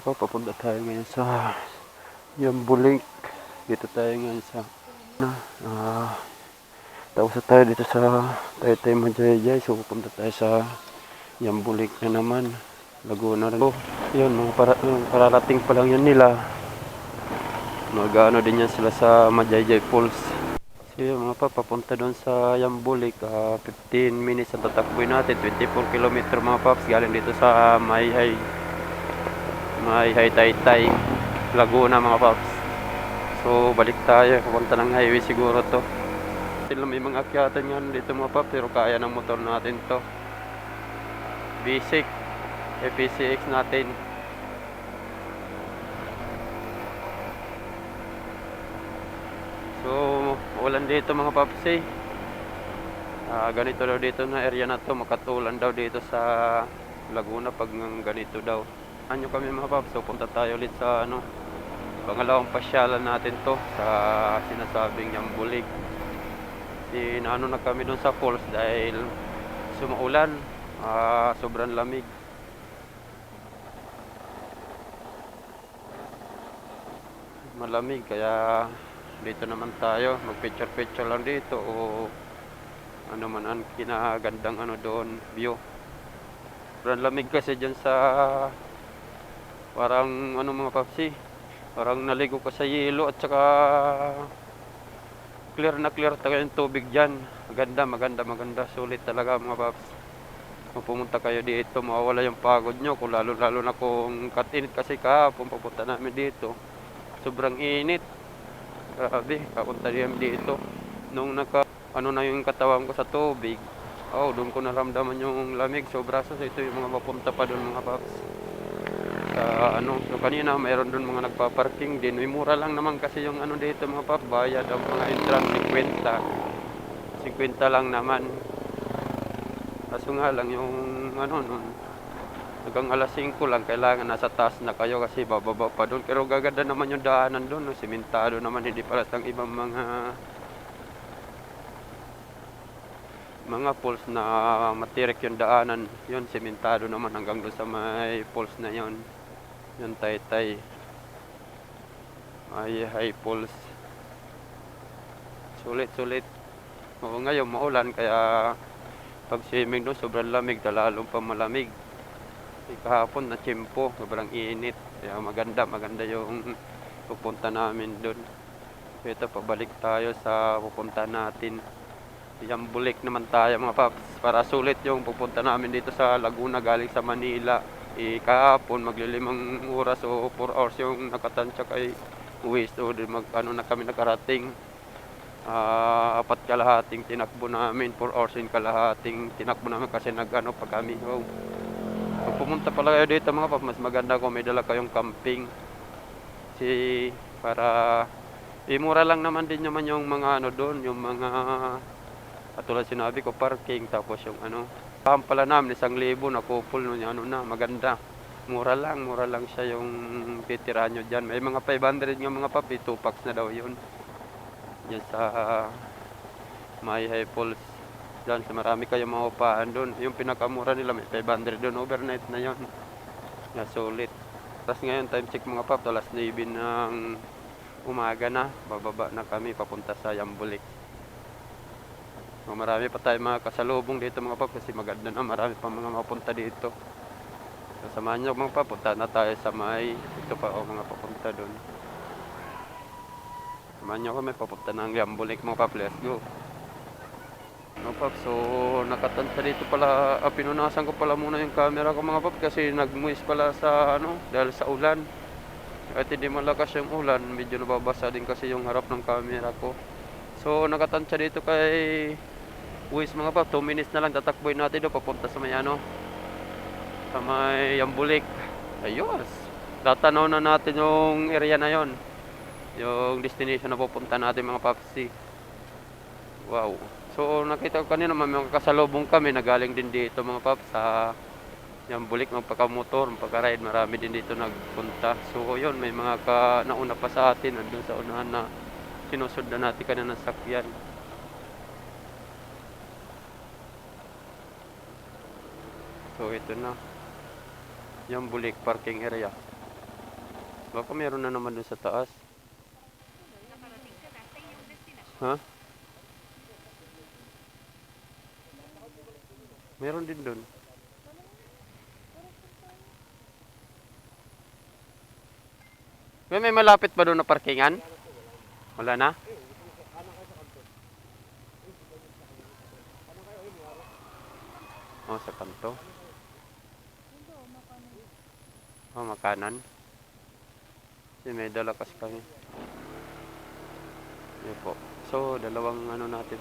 Papunta tayo ngayon sa Yambulik. Dito tayo ngayon sa tapos tayo dito sa Taytay Majayjay. So pupunta tayo sa Yambulik na naman, Laguna rin. Yun, pararating pa lang yun nila. Mag-ano din yan sila sa Majayjay Falls. So yun mga papunta doon sa Yambulik. 15 minutes ang tatakboy natin, 24 km mga paps, galing dito sa Mayhay Taytay, Laguna mga paps. So balik tayo, pupunta ng highway siguro to. Sila may mga akyatan nga dito mga paps, pero kaya ng motor natin to. Basic FPCX natin. So ulan dito mga paps ganito daw dito na area na to, makatulan daw dito sa Laguna pag ganito daw. Anyo kami mga paps, so punta tayo ulit sa pangalawang pasyalan natin to sa sinasabing Yambulik. Naano na kami doon sa falls dahil sumaulan, sobrang lamig. Malamig kaya dito naman tayo, mag-picture lang dito o ano man ang kinagandang doon, view. Sobrang lamig kasi dyan sa parang mga papsi, parang naligo ka sa yelo at saka clear talaga yung tubig dyan. Maganda, sulit talaga mga paps. Kung pumunta kayo dito, mawawala yung pagod nyo, kung lalo na kung katinit kasi kahapon papunta namin dito, sobrang init. Grabe, papunta namin dito nung na yung katawan ko sa tubig, doon ko naramdaman yung lamig sobra. So ito yung mga papunta pa doon mga paps sa so kanina mayroon doon mga nagpa-parking din. May mura lang naman kasi yung dito mga paps, bayad ang mga entrance 50 lang naman. Kaso nga lang yung noon hanggang alas 5 lang kailangan nasa taas na kayo kasi bababa pa doon. Pero gaganda naman yung daanan doon, simentado naman, hindi para sa ibang mga falls na matirik yung daanan. Yun, simentado naman hanggang doon sa may falls na yun. Yung Taytay Mayhay Falls. Sulit. Ngayon maulan kaya pag swimming doon sobrang lamig, lalong pa malamig. Kahapon na tiyempo, sobrang init. Kaya maganda yung pupunta namin doon. Ito, pabalik tayo sa pupunta natin. Yambulik naman tayo mga paps, para sulit yung pupunta namin dito sa Laguna galing sa Manila. Kahapon maglilimang oras o 4 hours yung nakatansya kay uwi. So na kami nakarating, 4 kalahating tinakbo namin, 4 hours in kalahating tinakbo namin kasi pa kami. Kung pumunta pala kayo dito mga paps, mas maganda kung may dala kayong camping para mura lang naman din naman yung mga doon, yung mga katulad sinabi ko, parking, tapos yung pala namin 1,000 na couple na maganda. Mura lang siya yung titirahan nyo dyan. May mga 500 nga mga papi, 2 packs na daw yun dyan sa Mayhay Falls. Dyan sa marami kayong maupahan doon. Yung pinakamura nila may 500 doon, overnight na yun. Sulit. Tapos ngayon time check mga papi, alas 9 ng umaga na, bababa na kami papunta sa Yambulik. Marami pa tayong mga kasalubong dito mga paps kasi maganda na, marami pa mga mapunta dito. So samahan nyo mga paps, punta na tayo sa ito pa mga papunta doon. Samahan nyo kami, papunta ng Yambulik mga paps, let's go. Mga paps, so nakatansya dito pala, pinunasan ko pala muna yung camera ko mga paps kasi nagmuis pala sa dahil sa ulan. Kahit hindi malakas yung ulan, medyo nababasa din kasi yung harap ng camera ko. So nakatansya dito kay Uwis mga paps, 2 minutes na lang tatakboy natin doon papunta sa may sa may Yambulik. Ayos, tatanaw na natin yung area na yon, yung destination na pupunta natin mga paps. Wow, so nakita ko kanina may mga kasalubong kami na galing din dito mga paps sa Yambulik, magpakamotor, magpaka-ride, marami din dito nagpunta. So yun, may mga nauna pa sa atin, andun sa unahan na sinusundan natin kanina ng sakyan. So ito na Yambulik parking area. Baka meron na naman dun sa taas. Ha? Meron din dun. May malapit ba doon na parkingan? Wala na? Oh, sa kanto. Oh, makanan. Kasi may dala kasi kami. Yan po. So, dalawang ano natin.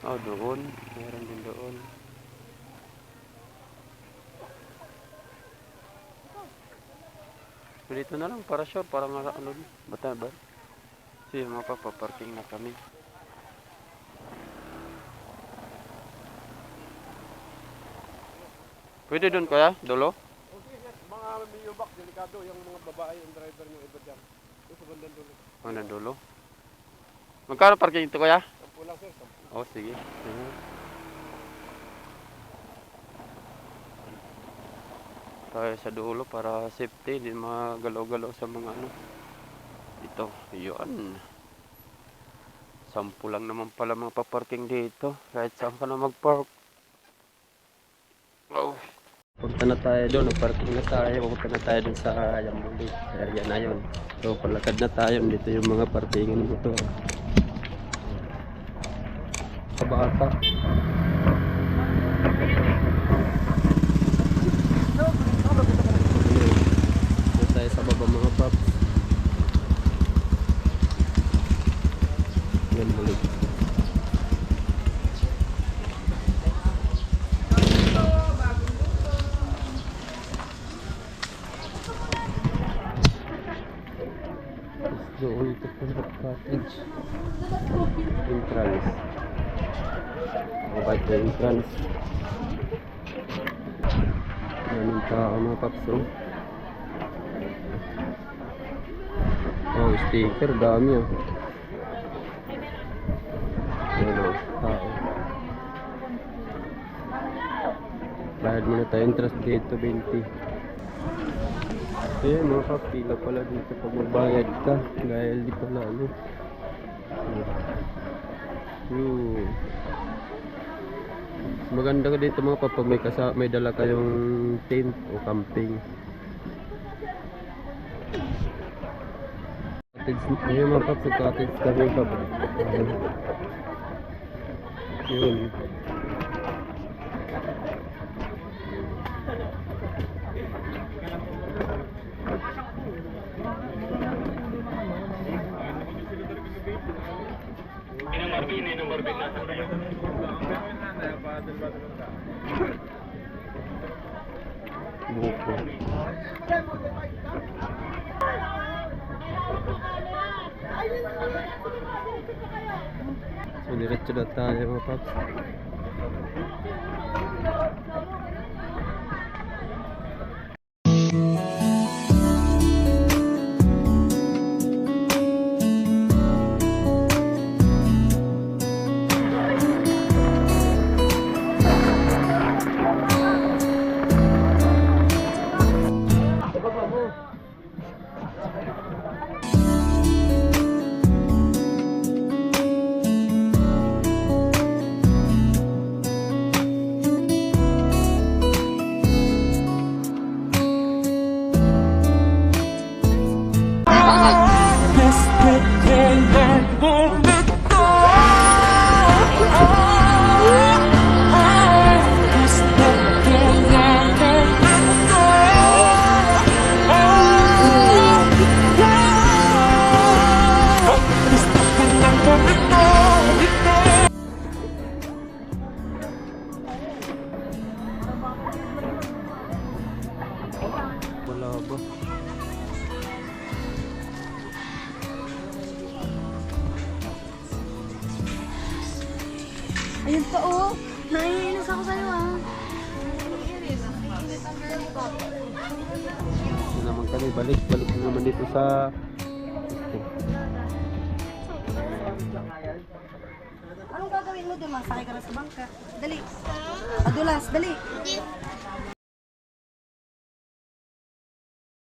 Oh, doon. Meron din doon. Dito na lang para sure, para ano, bata ba? Kasi mapapaparking na kami. Pwede doon kaya, Dolo? Okay, yes. Mga medyo back, delikado yung mga babae, yung driver ng iba dyan. Doon sa bandang dulo. Oh, na Dolo. Magkano parking ito kaya? 10 lang sir, 10. Oh, sige. Tayo sa dulo para safety, di magalaw-galaw sa mga ano. Ito, yun. 10 lang naman pala mga paparking dito. Kahit saan ka na mag-park. Oh. Punta na tayo doon, parking na tayo. Pupunta na tayo doon sa Yambuli. Area na yun. So, palakad na tayo. Dito yung mga parkingan ng motor. Kabata. Doon tayo sa baba mga paps. Yambuli. Doon ito po sa cottage. Entrance. Mabait na entrance. Ganun pa ako mga paps. Oh, sticker. Dami ah. Ayan o. Tao. Bayad muna tayo. Entrance dito 20. Eh, mga kapila pala dito pag magbayad ka dahil di pala ano. Maganda ka dito mga kapag may dala kayong tent o camping. Cottage, ayun mga kapag cottage kami kapag yun. Buko. So, diretso na tayo mga paps. Wala ba? Ayun pa oh. Naiinis ako sa'yo ah. Ito naman kami, balik naman dito sa Anong gagawin mo doon? Masakay ka na sa bangka. Dali. Dulas, dali. Hindi.